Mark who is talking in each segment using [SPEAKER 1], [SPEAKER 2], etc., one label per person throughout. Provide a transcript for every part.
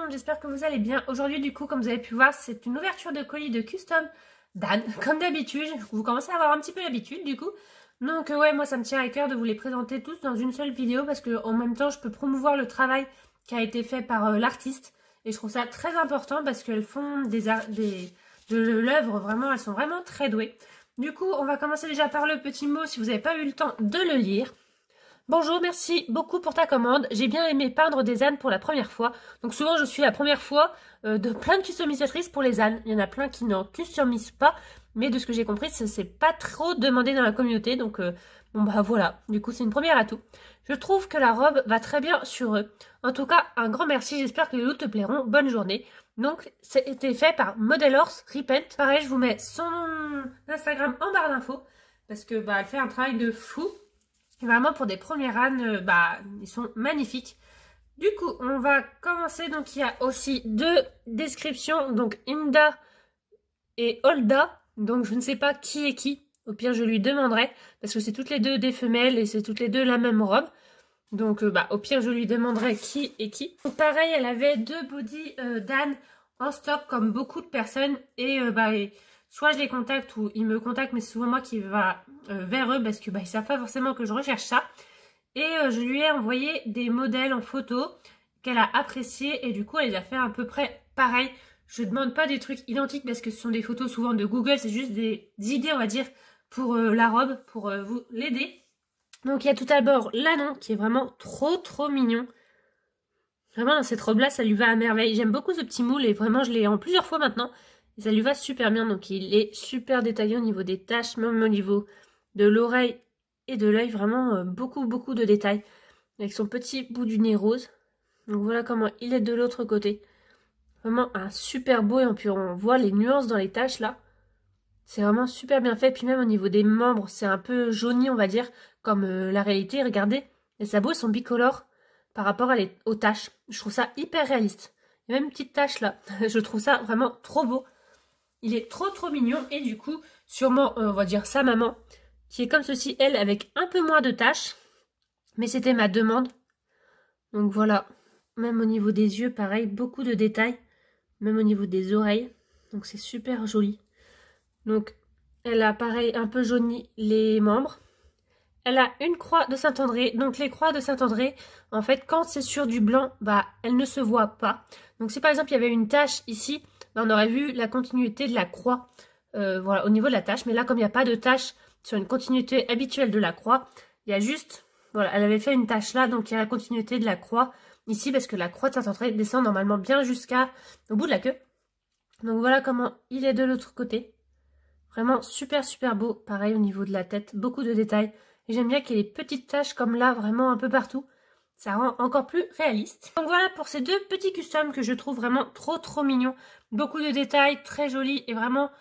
[SPEAKER 1] monde, j'espère que vous allez bien. Aujourd'hui du coup, comme vous avez pu voir, c'est une ouverture de colis de custom d'Anne. Comme d'habitude, vous commencez à avoir un petit peu l'habitude du coup. Donc ouais, moi ça me tient à cœur de vous les présenter tous dans une seule vidéo parce que en même temps je peux promouvoir le travail qui a été fait par l'artiste. Et je trouve ça très important parce qu'elles font de l'œuvre, vraiment, elles sont vraiment très douées. Du coup, on va commencer déjà par le petit mot si vous n'avez pas eu le temps de le lire. Bonjour, merci beaucoup pour ta commande. J'ai bien aimé peindre des ânes pour la première fois. Donc souvent, je suis la première fois de plein de customisatrices pour les ânes. Il y en a plein qui n'en customisent pas. Mais de ce que j'ai compris, c'est pas trop demandé dans la communauté. Donc bon bah voilà, du coup c'est une première atout. Je trouve que la robe va très bien sur eux. En tout cas, un grand merci. J'espère que les looks te plairont. Bonne journée. Donc, c'était fait par Model Horse Repent. Pareil, je vous mets son Instagram en barre d'infos. Parce que bah elle fait un travail de fou. Et vraiment pour des premiers ânes, ils sont magnifiques. Du coup, on va commencer. Donc, il y a aussi deux descriptions. Donc, Inda et Olda. Donc, je ne sais pas qui est qui. Au pire, je lui demanderai. Parce que c'est toutes les deux des femelles et c'est toutes les deux la même robe. Donc, au pire, je lui demanderai qui est qui. Donc, pareil, elle avait deux body d'âne en stock comme beaucoup de personnes. Et soit je les contacte ou ils me contactent, mais c'est souvent moi qui va vers eux parce que ils savent pas forcément que je recherche ça. Et je lui ai envoyé des modèles en photo qu'elle a appréciés et du coup elle les a fait à peu près pareil. Je demande pas des trucs identiques parce que ce sont des photos souvent de Google, c'est juste des idées on va dire pour la robe, pour vous l'aider. Donc il y a tout d'abord l'anon qui est vraiment trop mignon. Vraiment dans cette robe là ça lui va à merveille. J'aime beaucoup ce petit moule et vraiment je l'ai en plusieurs fois maintenant. Et ça lui va super bien, donc il est super détaillé au niveau des taches, même au niveau de l'oreille et de l'œil, vraiment beaucoup de détails. Avec son petit bout du nez rose. Donc voilà comment il est de l'autre côté. Vraiment un super beau, et puis on voit les nuances dans les taches là. C'est vraiment super bien fait, puis même au niveau des membres, c'est un peu jauni on va dire, comme la réalité, regardez. Les sabots sont bicolores par rapport aux taches. Je trouve ça hyper réaliste. Il y a même une petite tache là, je trouve ça vraiment trop beau. Il est trop mignon et du coup, sûrement, on va dire sa maman, qui est comme ceci, elle, avec un peu moins de taches. Mais c'était ma demande. Donc voilà, même au niveau des yeux, pareil, beaucoup de détails. Même au niveau des oreilles. Donc c'est super joli. Donc, elle a pareil, un peu jauni les membres. Elle a une croix de Saint-André. Donc les croix de Saint-André, en fait, quand c'est sur du blanc, elles ne se voient pas. Donc si par exemple, il y avait une tache ici, on aurait vu la continuité de la croix voilà, au niveau de la tache. Mais là, comme il n'y a pas de tache sur une continuité habituelle de la croix, il y a juste, voilà, elle avait fait une tache là, donc il y a la continuité de la croix ici, parce que la croix de Saint-André descend normalement bien jusqu'au bout de la queue. Donc voilà comment il est de l'autre côté. Vraiment super beau. Pareil au niveau de la tête, beaucoup de détails. Et j'aime bien qu'il y ait des petites taches comme là, vraiment un peu partout. Ça rend encore plus réaliste. Donc voilà pour ces deux petits customs que je trouve vraiment trop mignons. Beaucoup de détails, très jolis et vraiment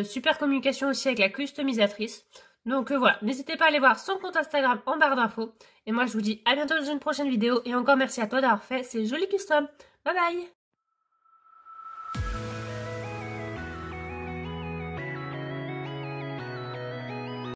[SPEAKER 1] super communication aussi avec la customisatrice. Donc voilà, n'hésitez pas à aller voir son compte Instagram en barre d'infos. Et moi je vous dis à bientôt dans une prochaine vidéo. Et encore merci à toi d'avoir fait ces jolis customs. Bye bye!